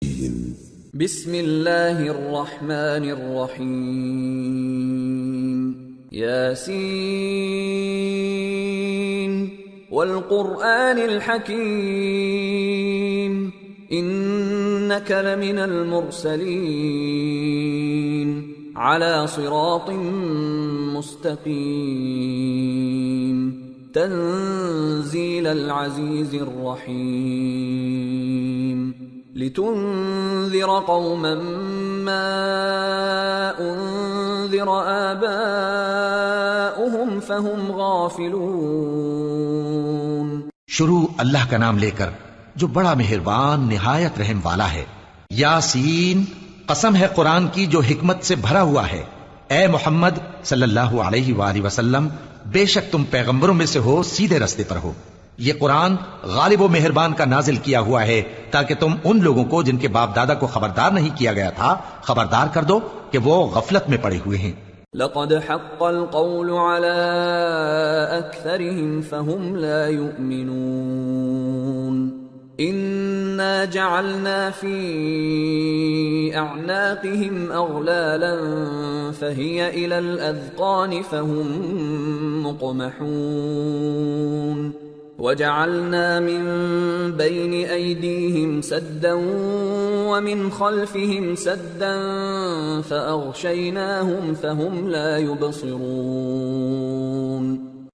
بسم اللہ الرحمن الرحیم یاسین والقرآن الحکیم انک لمن المرسلین علی صراط مستقیم تنزیل العزیز الرحیم لتنذر قوما ما انذر آباؤهم فهم غافلون۔ شروع اللہ کا نام لے کر جو بڑا مہربان نہایت رحم والا ہے۔ یاسین، قسم ہے قرآن کی جو حکمت سے بھرا ہوا ہے۔ اے محمد صلی اللہ علیہ وآلہ وسلم، بے شک تم پیغمبروں میں سے ہو، سیدھے رستے پر ہو۔ یہ قرآن غالب و مہربان کا نازل کیا ہوا ہے تاکہ تم ان لوگوں کو جن کے باپ دادا کو خبردار نہیں کیا گیا تھا خبردار کر دو کہ وہ غفلت میں پڑے ہوئے ہیں۔ لقد حق القول على أكثرهم فهم لا يؤمنون إنا جعلنا في أعناقهم أغلالا فهي إلى الأذقان فهم مقمحون وجعلنا من بين أيديهم سدا ومن خلفهم سدا فأغشيناهم فهم لا يبصرون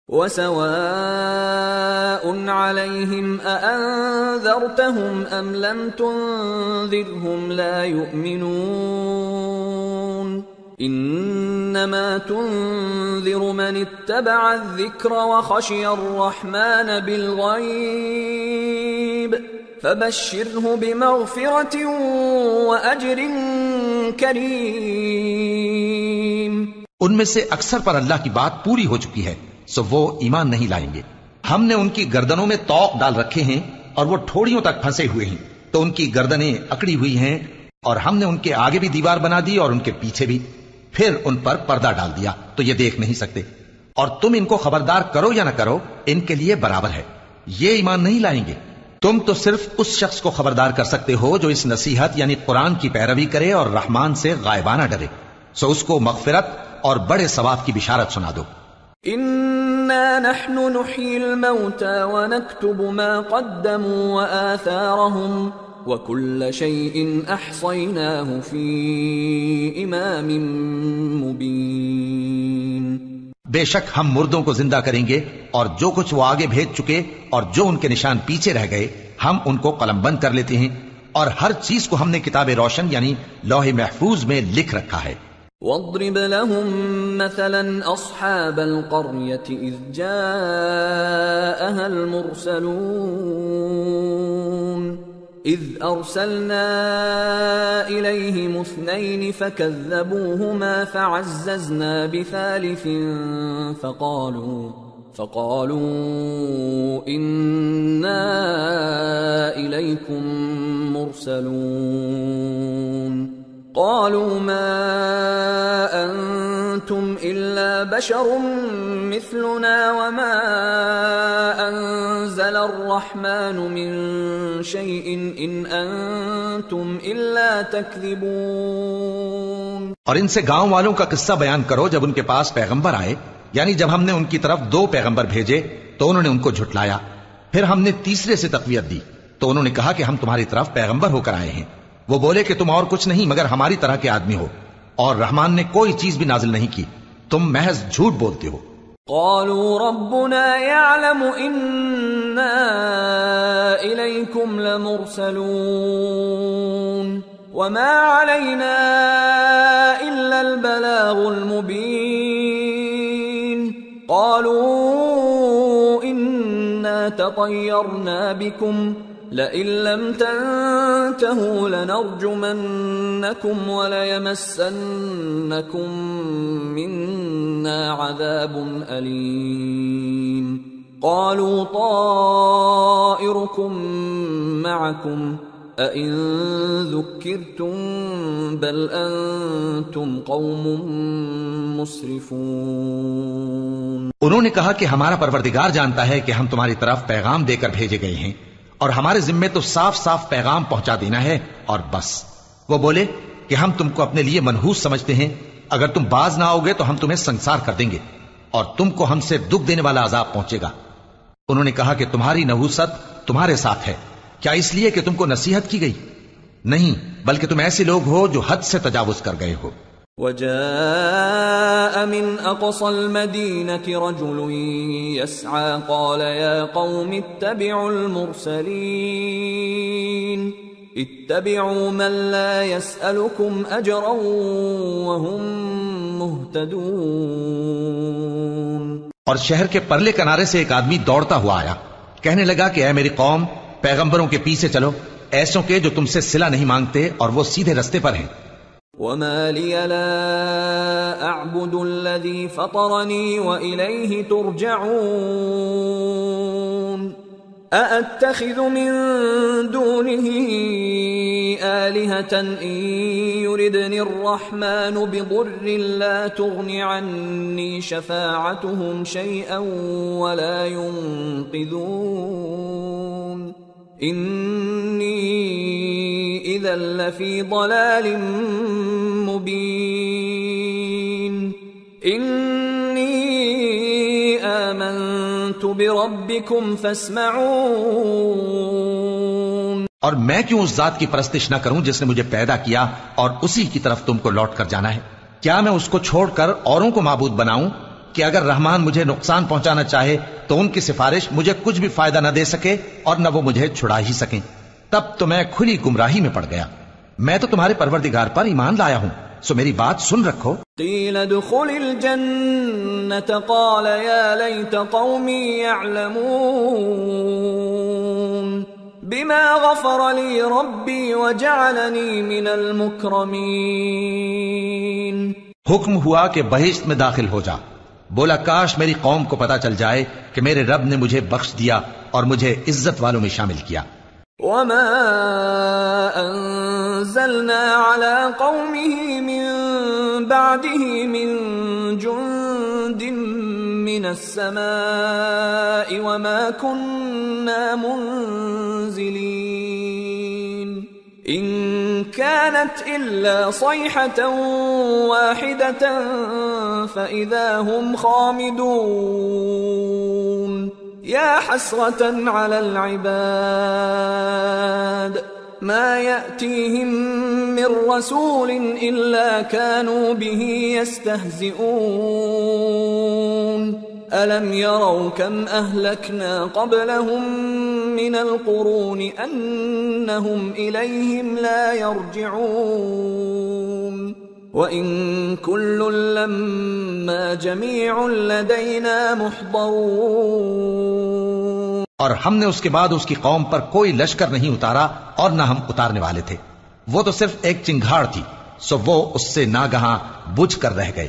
وسواء عليهم أأنذرتهم أم لم تنذرهم لا يؤمنون انما تنذر من اتبع الذکر وخشی الرحمن بالغیب فبشره بمغفرة واجر کریم۔ ان میں سے اکثر پر اللہ کی بات پوری ہو چکی ہے سو وہ ایمان نہیں لائیں گے۔ ہم نے ان کی گردنوں میں طوق ڈال رکھے ہیں اور وہ ٹھوڑیوں تک پھنسے ہوئے ہیں، تو ان کی گردنیں اکڑی ہوئی ہیں، اور ہم نے ان کے آگے بھی دیوار بنا دی اور ان کے پیچھے بھی، پھر ان پر پردہ ڈال دیا تو یہ دیکھ نہیں سکتے۔ اور تم ان کو خبردار کرو یا نہ کرو ان کے لیے برابر ہے، یہ ایمان نہیں لائیں گے۔ تم تو صرف اس شخص کو خبردار کر سکتے ہو جو اس نصیحت یعنی قرآن کی پیروی کرے اور رحمان سے غائبانہ ڈرے، سو اس کو مغفرت اور بڑے ثواب کی بشارت سنا دو۔ انا نحن نحيي الموتى ونكتب ما قدموا وآثارهم وَكُلَّ شَيْءٍ أَحْصَيْنَاهُ فِي إِمَامٍ مُبِينٍ۔ بے شک ہم مردوں کو زندہ کریں گے اور جو کچھ وہ آگے بھیج چکے اور جو ان کے نشان پیچھے رہ گئے ہم ان کو قلم بند کر لیتے ہیں، اور ہر چیز کو ہم نے کتاب روشن یعنی لوح محفوظ میں لکھ رکھا ہے۔ وَاضْرِبْ لَهُمْ مَثَلًا أَصْحَابَ الْقَرْيَةِ إِذْ جَاءَهَا الْمُرْسَلُونَ إِذْ أَرْسَلْنَا إِلَيْهِمُ اثْنَيْنِ فَكَذَّبُوهُمَا فَعَزَّزْنَا بِثَالِثٍ فَقَالُوا إِنَّا إِلَيْكُمْ مُرْسَلُونَ قالوا ما أنتم إلا بشر مثلنا وما أنزل الرحمن من شيء إن أنتم إلا تكذبون۔ اور ان سے گاؤں والوں کا قصہ بیان کرو جب ان کے پاس پیغمبر آئے، یعنی جب ہم نے ان کی طرف 2 پیغمبر بھیجے تو انہوں نے ان کو جھٹلایا، پھر ہم نے تیسرے سے تقویت دی تو انہوں نے کہا کہ ہم تمہاری طرف پیغمبر ہو کر آئے ہیں۔ وہ بولے کہ تم اور کچھ نہیں مگر ہماری طرح کے آدمی ہو، اور رحمان نے کوئی چیز بھی نازل نہیں کی، تم محض جھوٹ بولتے ہو۔ قالوا ربنا يعلم إنا إليكم لمرسلون وما علينا إلا البلاغ المبين قالوا إنا تطيرنا بكم لئن لم تنتهوا لنرجمنكم وليمسنكم منا عذاب أليم قالوا طائركم معكم أئن ذكرتم بل أنتم قوم مسرفون۔ انہوں نے کہا کہ ہمارا پروردگار جانتا ہے کہ ہم تمہاری طرف پیغام دے کر بھیجے گئے ہیں، اور ہمارے ذمے تو صاف صاف پیغام پہنچا دینا ہے اور بس۔ وہ بولے کہ ہم تم کو اپنے لیے منحوس سمجھتے ہیں، اگر تم باز نہ آؤ گے تو ہم تمہیں سنسار کر دیں گے اور تم کو ہم سے دکھ دینے والا عذاب پہنچے گا۔ انہوں نے کہا کہ تمہاری نحوست تمہارے ساتھ ہے، کیا اس لیے کہ تم کو نصیحت کی گئی؟ نہیں، بلکہ تم ایسے لوگ ہو جو حد سے تجاوز کر گئے ہو۔ وجاء من أقصى المدينة رجل يسعى قال يا قوم اتبعوا المرسلين اتبعوا من لا يسألكم أجرا وهم مهتدون۔ اور شہر کے پرلے کنارے سے ایک آدمی دوڑتا ہوا آیا، کہنے لگا کہ اے میری قوم، پیغمبروں کے پیچھے چلو، ایسوں کے جو تم سے صلہ نہیں مانگتے اور وہ سیدھے رستے پر ہیں۔ وما لي لا أعبد الذي فطرني وإليه ترجعون أأتخذ من دونه آلهة إن يردني الرحمن بضر لا تغن عني شفاعتهم شيئا ولا ينقذون إني إذا لفي ضلال مبين إني آمنت بربكم فاسمعون۔ اور میں کیوں اس ذات کی پرستش نہ کروں جس نے مجھے پیدا کیا اور اسی کی طرف تم کو لوٹ کر جانا ہے؟ کیا میں اس کو چھوڑ کر اوروں کو معبود بناؤں کہ اگر رحمان مجھے نقصان پہنچانا چاہے تو ان کی سفارش مجھے کچھ بھی فائدہ نہ دے سکے اور نہ وہ مجھے چھڑا ہی سکیں؟ تب تو میں کھلی گمراہی میں پڑ گیا۔ میں تو تمہارے پروردگار پر ایمان لایا ہوں، سو میری بات سن رکھو۔ قیل ادخل الجنة قال یا لیت قومی یعلمون بما غفر لی ربی وجعلنی من المکرمین۔ حکم ہوا کہ بہشت میں داخل ہو جا۔ بولا کاش میری قوم کو پتا چل جائے کہ میرے رب نے مجھے بخش دیا اور مجھے عزت والوں میں شامل کیا۔ وما انزلنا على قومه من بعده من جند من السماء وما كنا منزلين إن كانت إلا صيحة واحدة فإذا هم خامدون يا حسرة على العباد ما يأتيهم من رسول إلا كانوا به يستهزئون ألم يروا كم أهلكنا قبلهم من القرون أنهم إليهم لا يرجعون وَإِن كُلٌّ لَّمَّا جَمِيعٌ لَّدَيْنَا مُحْضَرُونَ۔ اور ہم نے اس کے بعد اس کی قوم پر کوئی لشکر نہیں اتارا اور نہ ہم اتارنے والے تھے، وہ تو صرف ایک چنگھاڑ تھی، سو وہ اس سے ناگہاں بجھ کر رہ گئے۔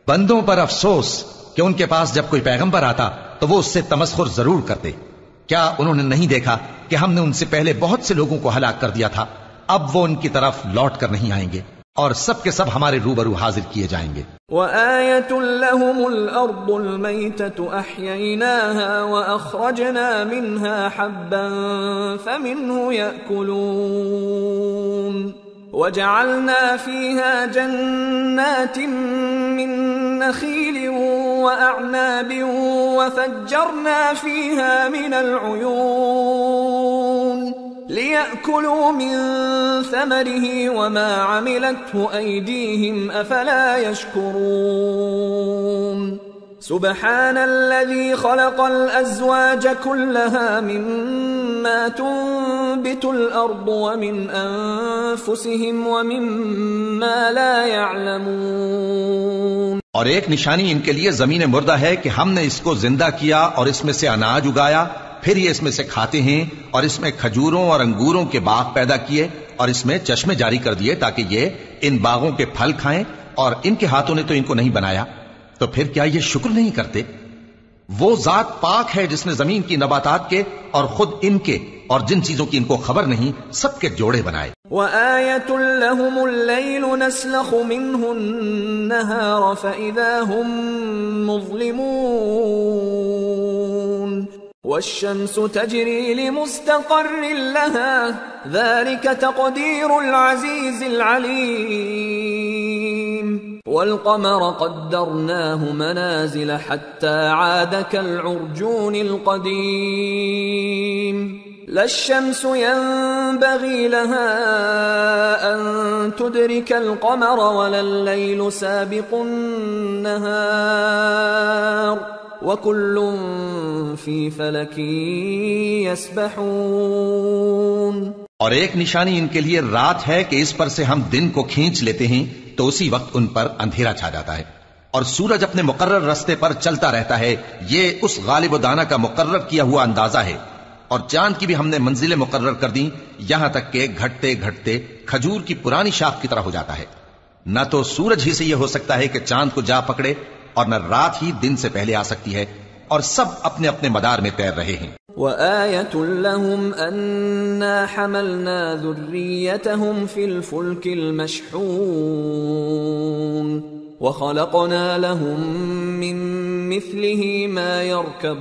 بندوں پر افسوس کہ ان کے پاس جب کوئی پیغمبر آتا تو وہ اس سے تمسخر ضرور کرتے۔ کیا انہوں نے نہیں دیکھا کہ ہم نے ان سے پہلے بہت سے لوگوں کو ہلاک کر دیا تھا؟ اب وہ ان کی طرف لوٹ کر نہیں آئیں گے اور سب کے سب ہمارے روبرو حاضر کیے جائیں گے۔ وَآيَةٌ لَّهُمُ الْأَرْضُ الْمَيْتَةُ أَحْيَيْنَاهَا وَأَخْرَجْنَا مِنْهَا حَبًّا فَمِنْهُ يَأْكُلُونَ وَجَعَلْنَا فِيهَا جَنَّاتٍ مِّن نَّخِيلٍ وَأَعْنَابٍ وَفَجَّرْنَا فِيهَا مِنَ الْعُيُونِ لِيَأْكُلُوا مِن ثَمَرِهِ وَمَا عَمِلَتْهُ أَيْدِيهِمْ أَفَلَا يَشْكُرُونَ سُبْحَانَ الَّذِي خَلَقَ الْأَزْوَاجَ كُلَّهَا مِمَّا تُنبِتُ الْأَرْضُ وَمِنْ أَنفُسِهِمْ وَمِمَّا لَا يَعْلَمُونَ۔ اور ایک نشانی ان کے لیے زمین مردہ ہے کہ ہم نے اس کو زندہ کیا اور اس میں سے اناج اگایا، پھر یہ اس میں سے کھاتے ہیں، اور اس میں کھجوروں اور انگوروں کے باغ پیدا کیے اور اس میں چشمے جاری کر دیے تاکہ یہ ان باغوں کے پھل کھائیں، اور ان کے ہاتھوں نے تو ان کو نہیں بنایا، تو پھر کیا یہ شکر نہیں کرتے؟ وہ ذات پاک ہے جس نے زمین کی نباتات کے اور خود ان کے اور جن چیزوں کی ان کو خبر نہیں سب کے جوڑے بنائے۔ وَآيَةٌ لَّهُمُ اللَّيْلُ نَسْلَخُ مِنْهُ النَّهَارَ فَإِذَا هُمْ مُظْلِمُونَ والشمس تجري لمستقر لها ذلك تقدير العزيز العليم والقمر قدرناه منازل حتى عاد كالعرجون القديم لا الشمس ينبغي لها أن تدرك القمر ولا الليل سابق النهار وكل في فلك يسبحون. اور ایک نشانی ان کے لیے رات ہے کہ اس پر سے ہم دن کو کھینچ لیتے ہیں تو اسی وقت ان پر اندھیرا چھا جاتا ہے، اور سورج اپنے مقرر راستے پر چلتا رہتا ہے، یہ اس غالب و دانا کا مقرر کیا ہوا اندازہ ہے. اور چاند کی بھی ہم نے منزلیں مقرر کر دیں یہاں تک کہ گھٹتے گھٹتے کھجور کی پرانی شاخ کی طرح ہو جاتا ہے. نہ تو سورج ہی سے یہ ہو سکتا ہے کہ چاند کو جا پکڑے، اور نہ رات ہی دن سے پہلے آ سکتی ہے، اور سب اپنے اپنے مدار میں تیر رہے ہیں. وآية لهم أنا حملنا ذريتهم في الفلك المشحون وخلقنا لهم من مثله ما يركبون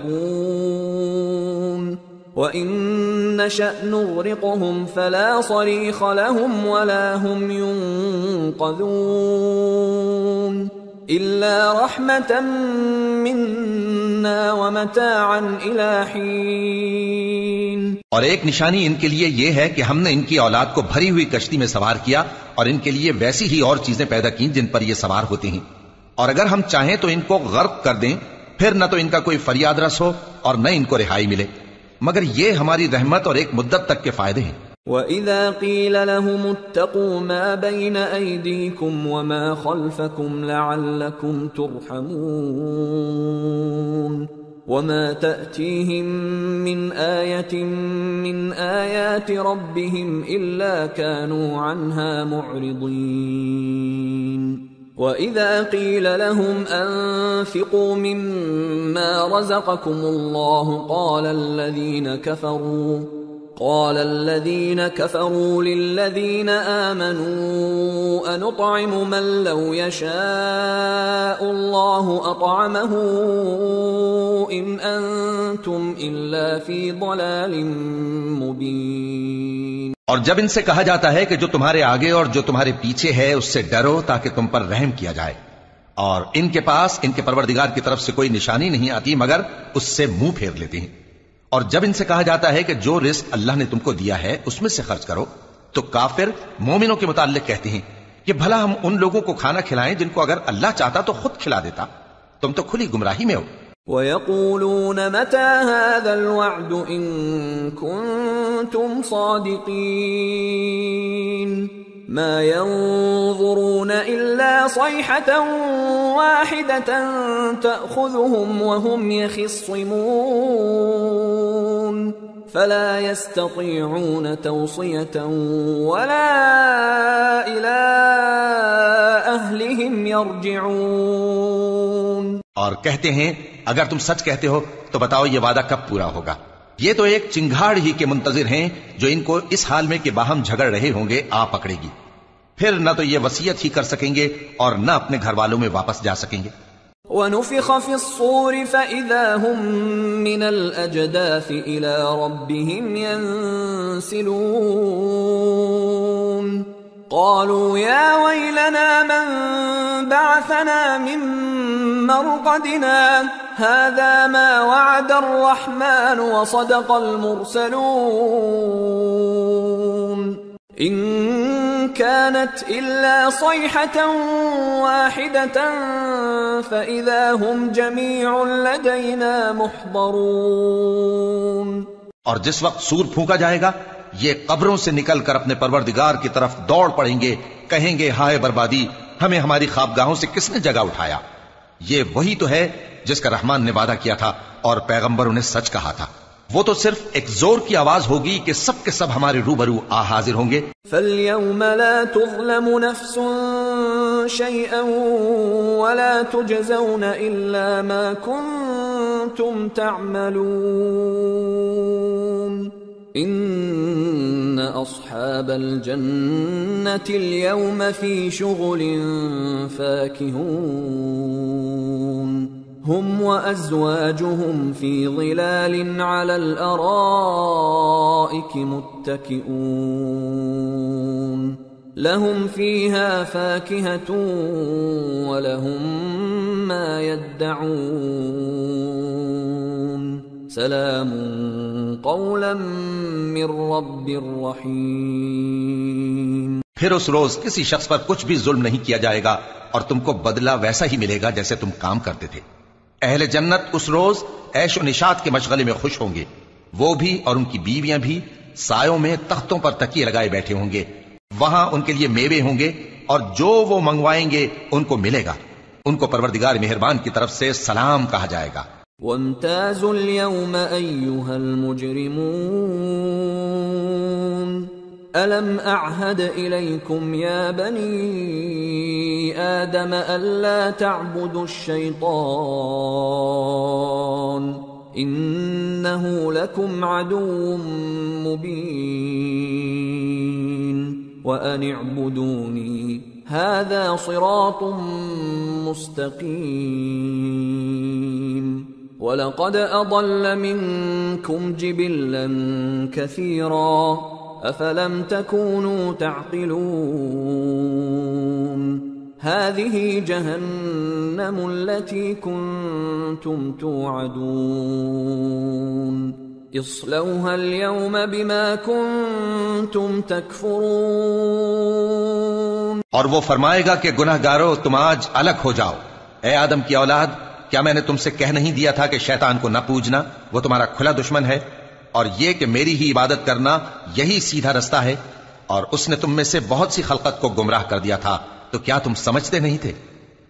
وإن نشأ نغرقهم فلا صريخ لهم ولا هم ينقذون إلا رحمة منا ومتاعا إلى حين. اور ایک نشانی ان کے لیے یہ ہے کہ ہم نے ان کی اولاد کو بھری ہوئی کشتی میں سوار کیا اور ان کے لیے ویسی ہی اور چیزیں پیدا کی جن پر یہ سوار ہوتے ہیں، اور اگر ہم چاہیں تو ان کو غرق کر دیں، پھر نہ تو ان کا کوئی فریاد رس ہو اور نہ ان کو رہائی ملے، مگر یہ ہماری رحمت اور ایک مدت تک کے فائدے ہیں. وَإِذَا قِيلَ لَهُمُ اتَّقُوا مَا بَيْنَ أَيْدِيكُمْ وَمَا خَلْفَكُمْ لَعَلَّكُمْ تُرْحَمُونَ وَمَا تَأْتِيهِمْ مِنْ آيَةٍ مِنْ آيَاتِ رَبِّهِمْ إِلَّا كَانُوا عَنْهَا مُعْرِضِينَ. وَإِذَا قِيلَ لَهُمْ أَنفِقُوا مِمَّا رَزَقَكُمُ اللَّهُ قال الذين كفروا للذين آمنوا أنطعم من لو يشاء الله أطعمه إن أنتم إلا في ضلال مبين. اور جب ان سے کہا جاتا ہے کہ جو تمہارے آگے اور جو تمہارے پیچھے ہے اس سے ڈرو تاکہ تم پر رحم کیا جائے، اور ان کے پاس ان کے پروردگار کی طرف سے کوئی نشانی نہیں آتی مگر اس سے منہ پھیر لیتے ہیں. اور جب ان سے کہا جاتا ہے کہ جو رزق اللہ نے تم کو دیا ہے اس میں سے خرچ کرو، تو کافر مومنوں کے متعلق کہتے ہیں کہ بھلا ہم ان لوگوں کو کھانا کھلائیں جن کو اگر اللہ چاہتا تو خود کھلا دیتا، تم تو کھلی گمراہی میں ہو. وَيَقُولُونَ مَتَى هَذَا الْوَعْدُ إِن كُنتُمْ صَادِقِينَ مَا يَنظُرُونَ إِلَّا صَيْحَةً وَاحِدَةً تَأْخُذُهُمْ وَهُمْ يَخِصِّمُونَ فَلَا يَسْتَطِيعُونَ تَوْصِيَةً وَلَا إِلَىٰ أَهْلِهِمْ يَرْجِعُونَ. اور کہتے ہیں اگر تم سچ کہتے ہو تو بتاؤ یہ وعدہ کب پورا ہوگا؟ یہ تو ایک چنگھاڑ ہی کے منتظر ہیں جو ان کو اس حال میں کہ باہم جھگڑ رہے ہوں گے آ پکڑے گی، پھر نہ تو یہ وصیت ہی کر سکیں گے اور نہ اپنے گھر والوں میں واپس جا سکیں گے. وَنُفِخَ فِي الصُّورِ فَإِذَا هُم مِّنَ الْأَجْدَاثِ إِلَىٰ رَبِّهِمْ يَنسِلُونَ قالوا يا ويلنا من بعثنا من مرقدنا هذا ما وعد الرحمن وصدق المرسلون إن كانت إلا صيحة واحدة فإذا هم جميع لدينا محضرون. اور جس وقت سور پھونکا جائے گا یہ قبروں سے نکل کر اپنے پروردگار کی طرف دوڑ پڑیں گے، کہیں گے ہائے بربادی، ہمیں ہماری خوابگاہوں سے کس نے جگہ اٹھایا. یہ وہی تو ہے جس کا رحمان نے وعدہ کیا تھا اور پیغمبروں نے سچ کہا تھا. وہ تو صرف ایک زور کی آواز ہوگی کہ سب کے سب ہمارے روبرو آ حاضر ہوں گے. فَالْيَوْمَ لَا تُظْلَمُ نَفْسٌ شَيْئًا وَلَا تُجْزَوْنَ إِلَّا مَا كُنتُمْ تَعْمَلُونَ إِنَّ أَصْحَابَ الْجَنَّةِ الْيَوْمَ فِي شُغُلٍ فَاكِهُونَ هم وأزواجهم في ظلال على الأرائك متكئون لهم فيها فاكهة ولهم ما يدعون سلام قولا من رب رحیم. پھر اس روز کسی شخص پر کچھ بھی ظلم نہیں کیا جائے گا اور تم کو بدلہ ویسا ہی ملے گا جیسے تم کام کرتے تھے. اہل جنت اس روز عیش و نشاط کے مشغلے میں خوش ہوں گے، وہ بھی اور ان کی بیویاں بھی سایوں میں تختوں پر تکیے لگائے بیٹھے ہوں گے. وہاں ان کے لیے میوے ہوں گے اور جو وہ منگوائیں گے ان کو ملے گا. ان کو پروردگار مہربان کی طرف سے سلام کہا جائے گا. وَامْتَازُوا الْيَوْمَ أَيُّهَا الْمُجْرِمُونَ أَلَمْ أَعْهَدْ إِلَيْكُمْ يَا بَنِي آدَمَ أَلَّا تَعْبُدُوا الشَّيْطَانَ إِنَّهُ لَكُمْ عَدُوٌّ مُبِينٌ وَأَنِ اعْبُدُونِي هَذَا صِرَاطٌ مُسْتَقِيمٌ. وَلَقَدْ أَضَلَّ مِنْكُمْ جِبِلًّا كَثِيرًا أَفَلَمْ تَكُونُوا تَعْقِلُونَ. هَذِهِ جَهَنَّمُ الَّتِي كُنْتُمْ تُوعَدُونَ اصْلَوْهَا الْيَوْمَ بِمَا كُنْتُمْ تَكْفُرُونَ. اور وہ فرمائے گا کہ گناہگارو تم آج الگ ہو جاؤ. اے آدم کی اولاد، کیا میں نے تم سے کہہ نہیں دیا تھا کہ شیطان کو نہ پوجنا، وہ تمہارا کھلا دشمن ہے، اور یہ کہ میری ہی عبادت کرنا یہی سیدھا رستہ ہے. اور اس نے تم میں سے بہت سی خلقت کو گمراہ کر دیا تھا، تو کیا تم سمجھتے نہیں تھے؟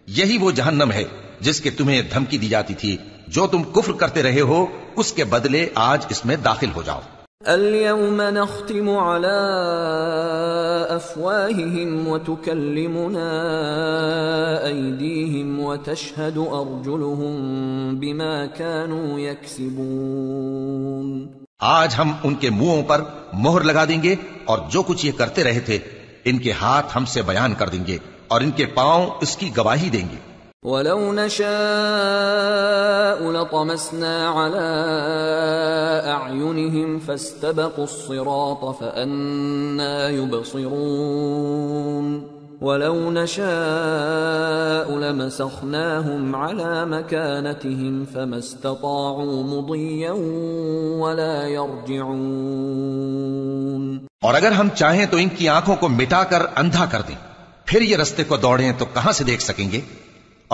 یہی وہ جہنم ہے جس کے تمہیں دھمکی دی جاتی تھی. جو تم کفر کرتے رہے ہو اس کے بدلے آج اس میں داخل ہو جاؤ. اليوم نختم على أفواههم وتكلمنا أيديهم وتشهد أرجلهم بما كانوا يكسبون. آج ہم ان کے منہوں پر مہر لگا دیں گے اور جو کچھ یہ کرتے رہے تھے ان کے ہاتھ ہم سے بیان کر دیں گے اور ان کے پاؤں اس کی گواہی دیں گے. وَلَوْ نَشَاءُ لَطَمَسْنَا عَلَىٰ أَعْيُنِهِمْ فَاسْتَبَقُوا الصِّرَاطَ فَأَنَّىٰ يُبْصِرُونَ. وَلَوْ نَشَاءُ لَمَسَخْنَاهُمْ عَلَىٰ مَكَانَتِهِمْ فَمَا اسْتَطَاعُوا مُضِيًّا وَلَا يَرْجِعُونَ. اور اگر ہم چاہیں تو ان کی آنکھوں کو مٹا کر اندھا کر دیں، پھر یہ رستے کو دوڑیں تو کہاں سے دیکھ سکیں گے؟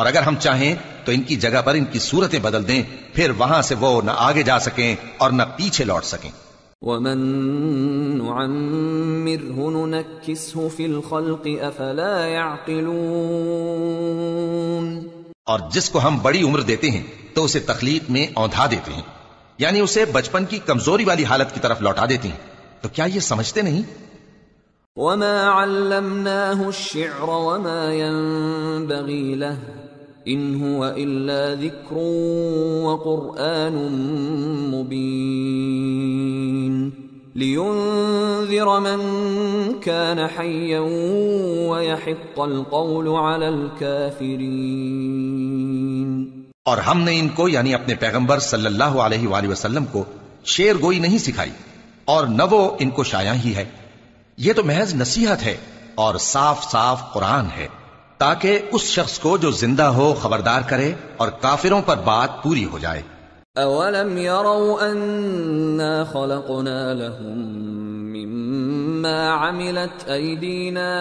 اور اگر ہم چاہیں تو ان کی جگہ پر ان کی صورتیں بدل دیں، پھر وہاں سے وہ نہ آگے جا سکیں اور نہ پیچھے لوٹ سکیں. وَمَن نُعَمِّرْهُ نُنَكِّسْهُ فِي الْخَلْقِ أَفَلَا يَعْقِلُونَ. اور جس کو ہم بڑی عمر دیتے ہیں تو اسے تخلیق میں اوندھا دیتے ہیں، یعنی اسے بچپن کی کمزوری والی حالت کی طرف لوٹا دیتے ہیں. تو کیا یہ سمجھتے نہیں؟ وَمَا عَلَّمْنَاهُ الشِّعْرَ وَمَا يَنبَغِي لَهُ إِنْ هُوَ إِلَّا ذِكْرٌ وَقُرْآنٌ مُبِينٌ لِيُنذِرَ مَن كَانَ حَيًّا وَيَحِقَّ الْقَوْلُ عَلَى الْكَافِرِينَ. اور ہم نے ان کو یعنی اپنے پیغمبر صلی اللہ علیہ وآلہ وسلم کو شعر گوئی نہیں سکھائی اور نہ وہ ان کو شایع ہی ہے. یہ تو محض نصیحت ہے اور صاف صاف قرآن ہے تاکہ اس شخص کو جو زندہ ہو خبردار کرے اور کافروں پر بات پوری ہو جائے. اولم يروا انا خلقنا لهم مما عملت ايدينا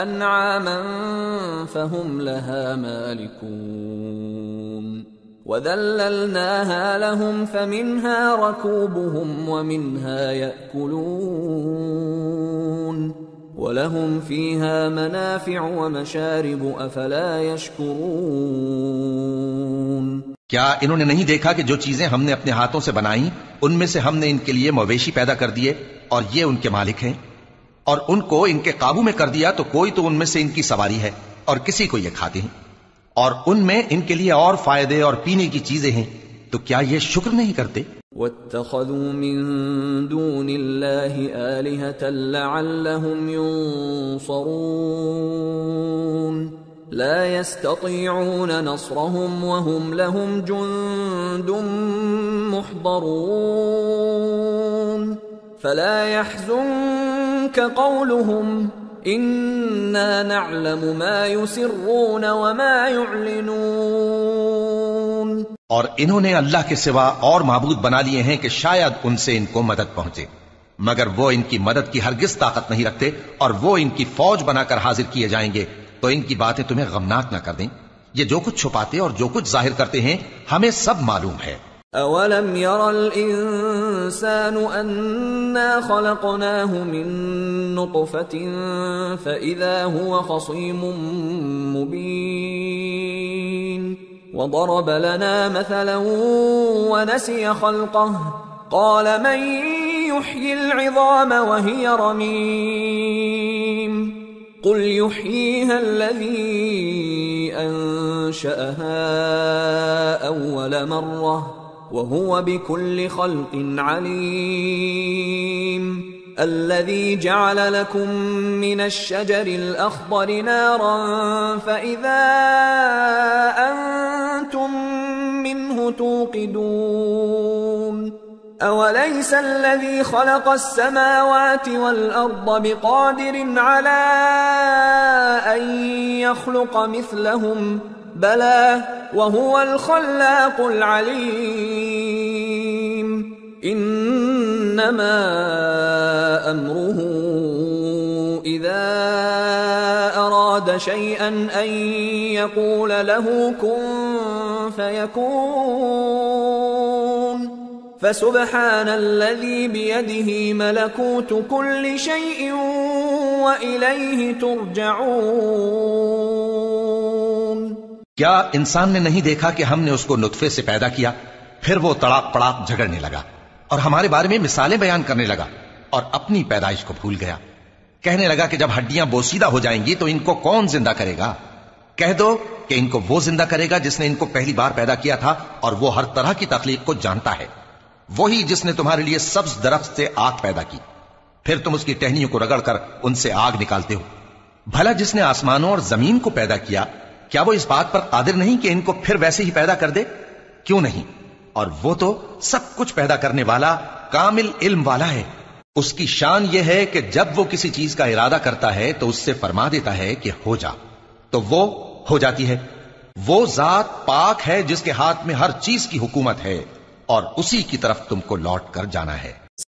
انعاما فهم لها مالكون وذللناها لهم فمنها ركوبهم ومنها يأكلون وَلَهُمْ فِيهَا مَنَافِعُ وَمَشَارِبُ أَفَلَا يَشْكُرُونَ. کیا انہوں نے نہیں دیکھا کہ جو چیزیں ہم نے اپنے ہاتھوں سے بنائیں ان میں سے ہم نے ان کے لیے مویشی پیدا کر دیے اور یہ ان کے مالک ہیں، اور ان کو ان کے قابو میں کر دیا تو کوئی تو ان میں سے ان کی سواری ہے اور کسی کو یہ کھاتے ہیں، اور ان میں ان کے لیے اور فائدے اور پینے کی چیزیں ہیں، تو کیا یہ شکر نہیں کرتے؟ وَاتَّخَذُوا مِن دُونِ اللَّهِ آلِهَةً لَعَلَّهُمْ يُنصَرُونَ. لا يستطيعون نصرهم وهم لهم جند محضرون فلا يحزنك قولهم إنا نعلم ما يسرون وما يعلنون. اور انہوں نے اللہ کے سوا اور معبود بنا لیے ہیں کہ شاید ان سے ان کو مدد پہنچے، مگر وہ ان کی مدد کی ہرگز طاقت نہیں رکھتے، اور وہ ان کی فوج بنا کر حاضر کیے جائیں گے تو ان کی باتیں تمہیں غمناک نہ کر دیں. یہ جو کچھ چھپاتے اور جو کچھ ظاہر کرتے ہیں ہمیں سب معلوم ہے. اولم ير الانسان انا خلقناه من نطفة فاذا هو خصيم مبين وضرب لنا مثلا ونسي خلقه قال من يحيي العظام وهي رميم قل يحييها الذي أنشأها أول مرة وهو بكل خلق عليم الذي جعل لكم من الشجر الأخضر نارا فإذا أنتم منه توقدون أوليس الذي خلق السماوات والأرض بقادر على أن يخلق مثلهم بلى وهو الخلاق العليم إنما أمره إذا أراد شيئا أن يقول له كن فيكون فسبحان الذي بيده ملكوت كل شيء وإليه ترجعون. کیا انسان نے نہیں دیکھا کہ ہم نے اس کو نطفے سے پیدا کیا، پھر وہ تڑاک پڑاک جھگڑنے لگا اور ہمارے بارے میں مثالیں بیان کرنے لگا اور اپنی پیدائش کو بھول گیا. کہنے لگا کہ جب ہڈیاں بوسیدہ ہو جائیں گی تو ان کو کون زندہ کرے گا؟ کہہ دو کہ ان کو وہ زندہ کرے گا جس نے ان کو پہلی بار پیدا کیا تھا، اور وہ ہر طرح کی تخلیق کو جانتا ہے. وہی جس نے تمہارے لیے سبز درخت سے آگ پیدا کی، پھر تم اس کی ٹہنیوں کو رگڑ کر ان سے آگ نکالتے ہو. بھلا جس نے آسمانوں اور زمین کو پیدا کیا، کیا وہ اس بات پر قادر نہیں کہ ان کو پھر ویسے ہی پیدا کر دے؟ کیوں نہیں؟ اور وہ تو سب کچھ پیدا کرنے والا کامل علم والا ہے. اس کی شان یہ ہے کہ جب وہ کسی چیز کا ارادہ کرتا ہے تو اس سے فرما دیتا ہے کہ ہو جا، تو وہ ہو جاتی ہے. وہ ذات پاک ہے جس کے ہاتھ میں ہر چیز کی حکومت ہے، اور اسی کی طرف تم کو لوٹ کر جانا ہے.